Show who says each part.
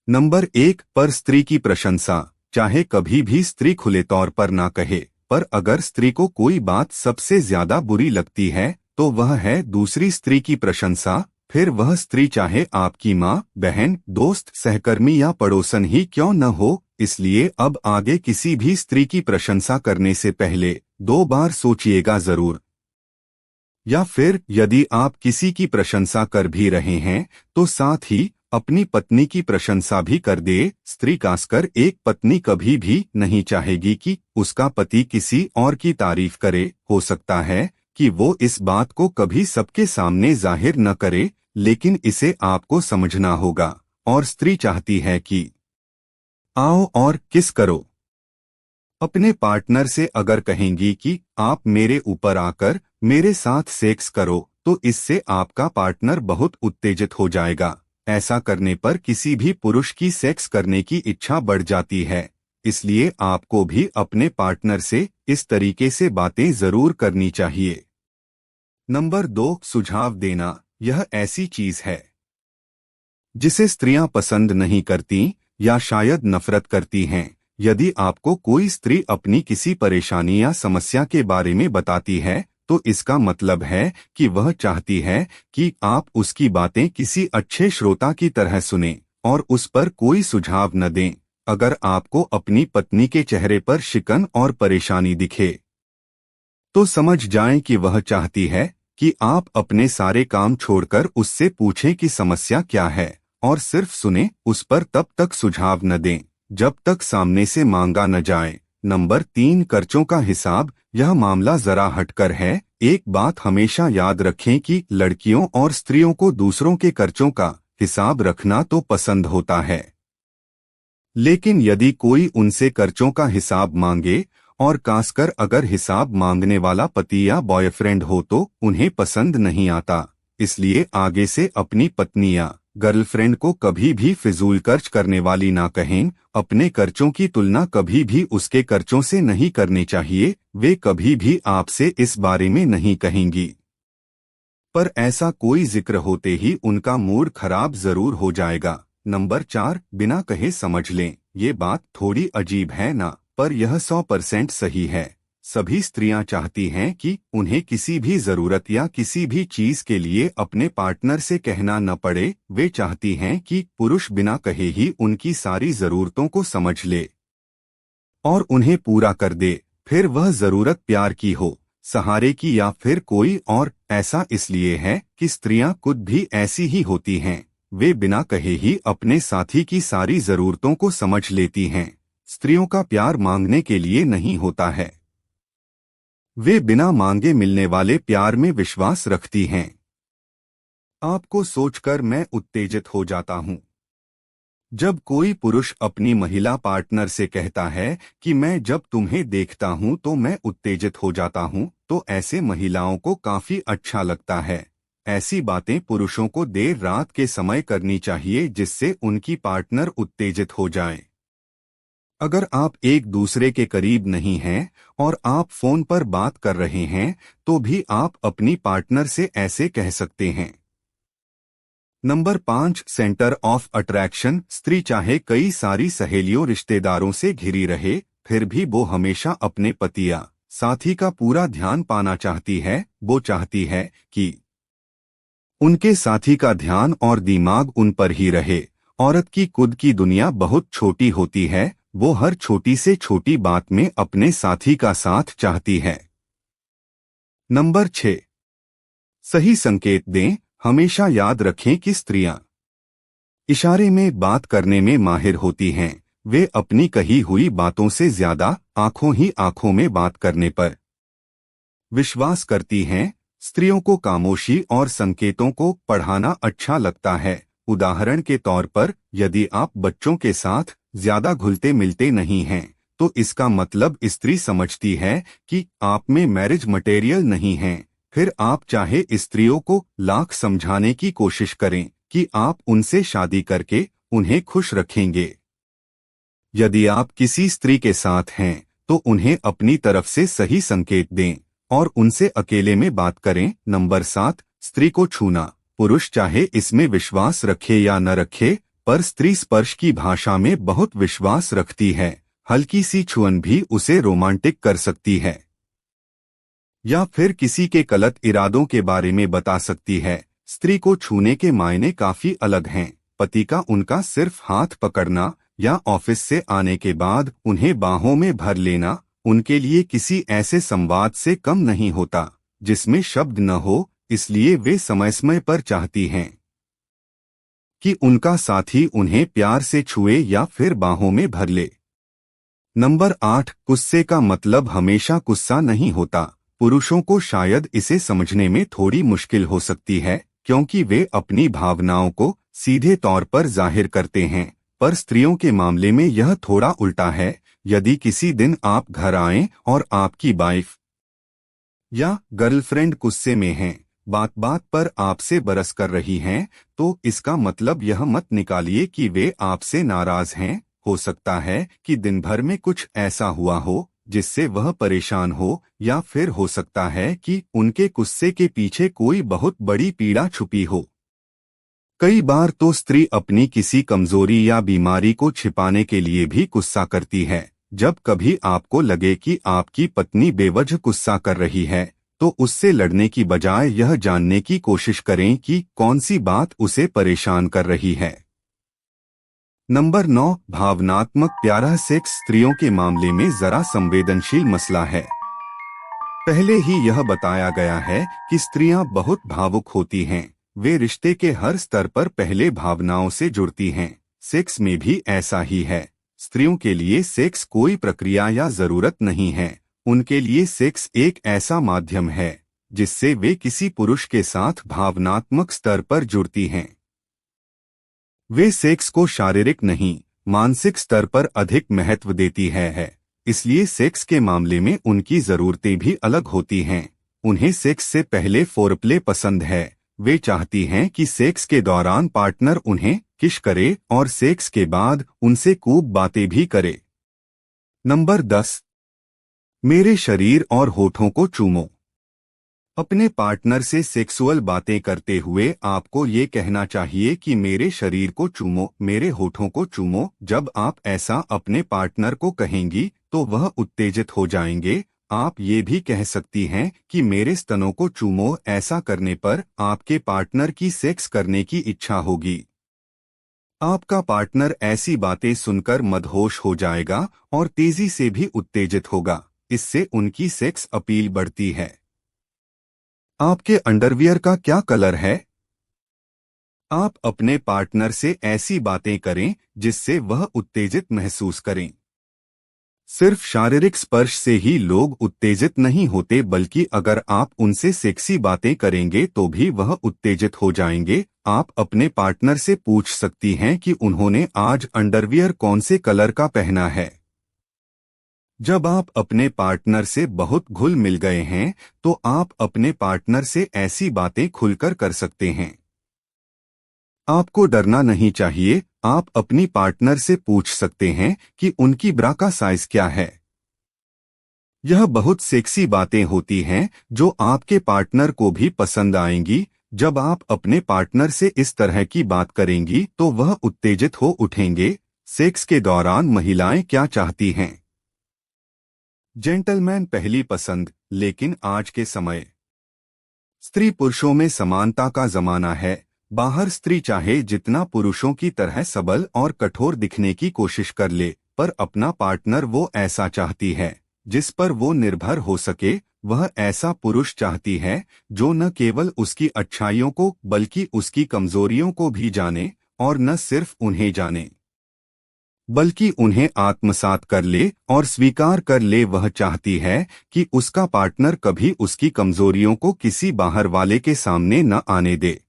Speaker 1: Number 1 पर स्त्री की प्रशंसा। चाहे कभी भी स्त्री खुले तौर पर ना कहे, पर अगर स्त्री को कोई बात सबसे ज्यादा बुरी लगती है तो वह है दूसरी स्त्री की प्रशंसा। फिर वह स्त्री चाहे आपकी माँ, बहन, दोस्त, सहकर्मी या पड़ोसन ही क्यों न हो। इसलिए अब आगे किसी भी स्त्री की प्रशंसा करने से पहले 2 बार सोचिएगा जरूर। या फिर यदि आप किसी की प्रशंसा कर भी रहे हैं तो साथ ही अपनी पत्नी की प्रशंसा भी कर दे। स्त्री खासकर एक पत्नी कभी भी नहीं चाहेगी कि उसका पति किसी और की तारीफ करे। हो सकता है कि वो इस बात को कभी सबके सामने जाहिर न करे, लेकिन इसे आपको समझना होगा। और स्त्री चाहती है कि आओ और किस करो। अपने पार्टनर से अगर कहेंगी कि आप मेरे ऊपर आकर मेरे साथ सेक्स करो, तो इससे आपका पार्टनर बहुत उत्तेजित हो जाएगा। ऐसा करने पर किसी भी पुरुष की सेक्स करने की इच्छा बढ़ जाती है। इसलिए आपको भी अपने पार्टनर से इस तरीके से बातें जरूर करनी चाहिए। नंबर 2 सुझाव देना। यह ऐसी चीज है जिसे स्त्रियां पसंद नहीं करती या शायद नफरत करती हैं। यदि आपको कोई स्त्री अपनी किसी परेशानी या समस्या के बारे में बताती है तो इसका मतलब है कि वह चाहती है कि आप उसकी बातें किसी अच्छे श्रोता की तरह सुनें और उस पर कोई सुझाव न दें। अगर आपको अपनी पत्नी के चेहरे पर शिकन और परेशानी दिखे तो समझ जाएं कि वह चाहती है कि आप अपने सारे काम छोड़कर उससे पूछें कि समस्या क्या है, और सिर्फ सुने, उस पर तब तक सुझाव न दें जब तक सामने से मांगा न जाए। नंबर 3 खर्चों का हिसाब। यह मामला जरा हटकर है। एक बात हमेशा याद रखें कि लड़कियों और स्त्रियों को दूसरों के खर्चों का हिसाब रखना तो पसंद होता है, लेकिन यदि कोई उनसे खर्चों का हिसाब मांगे, और खासकर अगर हिसाब मांगने वाला पति या बॉयफ्रेंड हो, तो उन्हें पसंद नहीं आता। इसलिए आगे से अपनी पत्नी या गर्लफ्रेंड को कभी भी फिजूल खर्च करने वाली ना कहें। अपने खर्चों की तुलना कभी भी उसके खर्चों से नहीं करनी चाहिए। वे कभी भी आपसे इस बारे में नहीं कहेंगी, पर ऐसा कोई जिक्र होते ही उनका मूड खराब जरूर हो जाएगा। नंबर 4 बिना कहे समझ लें। ये बात थोड़ी अजीब है ना, पर यह 100% सही है। सभी स्त्रियां चाहती हैं कि उन्हें किसी भी जरूरत या किसी भी चीज के लिए अपने पार्टनर से कहना न पड़े। वे चाहती हैं कि पुरुष बिना कहे ही उनकी सारी जरूरतों को समझ ले और उन्हें पूरा कर दे। फिर वह जरूरत प्यार की हो, सहारे की या फिर कोई और। ऐसा इसलिए है कि स्त्रियां खुद भी ऐसी ही होती हैं। वे बिना कहे ही अपने साथी की सारी जरूरतों को समझ लेती हैं। स्त्रियों का प्यार मांगने के लिए नहीं होता है, वे बिना मांगे मिलने वाले प्यार में विश्वास रखती हैं। आपको सोचकर मैं उत्तेजित हो जाता हूं जब कोई पुरुष अपनी महिला पार्टनर से कहता है कि मैं जब तुम्हें देखता हूं तो मैं उत्तेजित हो जाता हूं, तो ऐसे महिलाओं को काफी अच्छा लगता है। ऐसी बातें पुरुषों को देर रात के समय करनी चाहिए जिससे उनकी पार्टनर उत्तेजित हो जाए। अगर आप एक दूसरे के करीब नहीं हैं और आप फोन पर बात कर रहे हैं तो भी आप अपनी पार्टनर से ऐसे कह सकते हैं। Number 5 centre of attraction. स्त्री चाहे कई सारी सहेलियों रिश्तेदारों से घिरी रहे, फिर भी वो हमेशा अपने पति या साथी का पूरा ध्यान पाना चाहती है। वो चाहती है कि उनके साथी का ध्यान और दिमाग उन पर ही रहे। औरत की खुद की दुनिया बहुत छोटी होती है। वो हर छोटी से छोटी बात में अपने साथी का साथ चाहती है। नंबर 6 सही संकेत दें। हमेशा याद रखें कि स्त्रियां इशारे में बात करने में माहिर होती हैं। वे अपनी कही हुई बातों से ज्यादा आंखों ही आंखों में बात करने पर विश्वास करती हैं। स्त्रियों को खामोशी और संकेतों को पढ़ाना अच्छा लगता है। उदाहरण के तौर पर, यदि आप बच्चों के साथ ज्यादा घुलते मिलते नहीं हैं तो इसका मतलब स्त्री समझती है कि आप में मैरिज मटेरियल नहीं है। फिर आप चाहे स्त्रियों को लाख समझाने की कोशिश करें कि आप उनसे शादी करके उन्हें खुश रखेंगे। यदि आप किसी स्त्री के साथ हैं तो उन्हें अपनी तरफ से सही संकेत दें और उनसे अकेले में बात करें। नंबर 7 स्त्री को छूना। पुरुष चाहे इसमें विश्वास रखे या न रखे, पर स्त्री स्पर्श की भाषा में बहुत विश्वास रखती है। हल्की सी छुअन भी उसे रोमांटिक कर सकती है या फिर किसी के गलत इरादों के बारे में बता सकती है। स्त्री को छूने के मायने काफी अलग हैं। पति का उनका सिर्फ हाथ पकड़ना या ऑफिस से आने के बाद उन्हें बाहों में भर लेना उनके लिए किसी ऐसे संवाद से कम नहीं होता जिसमें शब्द न हो, इसलिए वे समय समय पर चाहती हैं कि उनका साथी उन्हें प्यार से छुए या फिर बाहों में भर ले। नंबर 8, गुस्से का मतलब हमेशा गुस्सा नहीं होता। पुरुषों को शायद इसे समझने में थोड़ी मुश्किल हो सकती है क्योंकि वे अपनी भावनाओं को सीधे तौर पर जाहिर करते हैं, पर स्त्रियों के मामले में यह थोड़ा उल्टा है। यदि किसी दिन आप घर आएं और आपकी वाइफ या गर्लफ्रेंड गुस्से में हैं, बात बात पर आपसे बरस कर रही हैं, तो इसका मतलब यह मत निकालिए कि वे आपसे नाराज हैं। हो सकता है कि दिन भर में कुछ ऐसा हुआ हो जिससे वह परेशान हो, या फिर हो सकता है कि उनके गुस्से के पीछे कोई बहुत बड़ी पीड़ा छुपी हो। कई बार तो स्त्री अपनी किसी कमजोरी या बीमारी को छिपाने के लिए भी गुस्सा करती है। जब कभी आपको लगे कि आपकी पत्नी बेवजह गुस्सा कर रही है, तो उससे लड़ने की बजाय यह जानने की कोशिश करें कि कौन सी बात उसे परेशान कर रही है। नंबर 9, भावनात्मक प्यारा सेक्स स्त्रियों के मामले में जरा संवेदनशील मसला है। पहले ही यह बताया गया है कि स्त्रियां बहुत भावुक होती हैं। वे रिश्ते के हर स्तर पर पहले भावनाओं से जुड़ती हैं। सेक्स में भी ऐसा ही है। स्त्रियों के लिए सेक्स कोई प्रक्रिया या जरूरत नहीं है। उनके लिए सेक्स एक ऐसा माध्यम है जिससे वे किसी पुरुष के साथ भावनात्मक स्तर पर जुड़ती हैं। वे सेक्स को शारीरिक नहीं, मानसिक स्तर पर अधिक महत्व देती है। इसलिए सेक्स के मामले में उनकी जरूरतें भी अलग होती हैं। उन्हें सेक्स से पहले फोरप्ले पसंद है। वे चाहती हैं कि सेक्स के दौरान पार्टनर उन्हें किस करे और सेक्स के बाद उनसे खूब बातें भी करे। नंबर 10, मेरे शरीर और होठों को चूमो। अपने पार्टनर से सेक्सुअल बातें करते हुए आपको ये कहना चाहिए कि मेरे शरीर को चूमो, मेरे होठों को चूमो। जब आप ऐसा अपने पार्टनर को कहेंगी तो वह उत्तेजित हो जाएंगे। आप ये भी कह सकती हैं कि मेरे स्तनों को चूमो। ऐसा करने पर आपके पार्टनर की सेक्स करने की इच्छा होगी। आपका पार्टनर ऐसी बातें सुनकर मदहोश हो जाएगा और तेजी से भी उत्तेजित होगा। इससे उनकी सेक्स अपील बढ़ती है। आपके अंडरवियर का क्या कलर है? आप अपने पार्टनर से ऐसी बातें करें जिससे वह उत्तेजित महसूस करें। सिर्फ शारीरिक स्पर्श से ही लोग उत्तेजित नहीं होते, बल्कि अगर आप उनसे सेक्सी बातें करेंगे तो भी वह उत्तेजित हो जाएंगे। आप अपने पार्टनर से पूछ सकती हैं कि उन्होंने आज अंडरवियर कौन से कलर का पहना है। जब आप अपने पार्टनर से बहुत घुल मिल गए हैं तो आप अपने पार्टनर से ऐसी बातें खुलकर कर सकते हैं। आपको डरना नहीं चाहिए। आप अपनी पार्टनर से पूछ सकते हैं कि उनकी ब्रा का साइज क्या है। यह बहुत सेक्सी बातें होती हैं जो आपके पार्टनर को भी पसंद आएंगी। जब आप अपने पार्टनर से इस तरह की बात करेंगी तो वह उत्तेजित हो उठेंगे। सेक्स के दौरान महिलाएं क्या चाहती हैं? जेंटलमैन पहली पसंद। लेकिन आज के समय स्त्री पुरुषों में समानता का जमाना है। बाहर स्त्री चाहे जितना पुरुषों की तरह सबल और कठोर दिखने की कोशिश कर ले, पर अपना पार्टनर वो ऐसा चाहती है जिस पर वो निर्भर हो सके। वह ऐसा पुरुष चाहती है जो न केवल उसकी अच्छाइयों को बल्कि उसकी कमजोरियों को भी जाने, और न सिर्फ उन्हें जाने बल्कि उन्हें आत्मसात कर ले और स्वीकार कर ले। वह चाहती है कि उसका पार्टनर कभी उसकी कमजोरियों को किसी बाहर वाले के सामने न आने दे।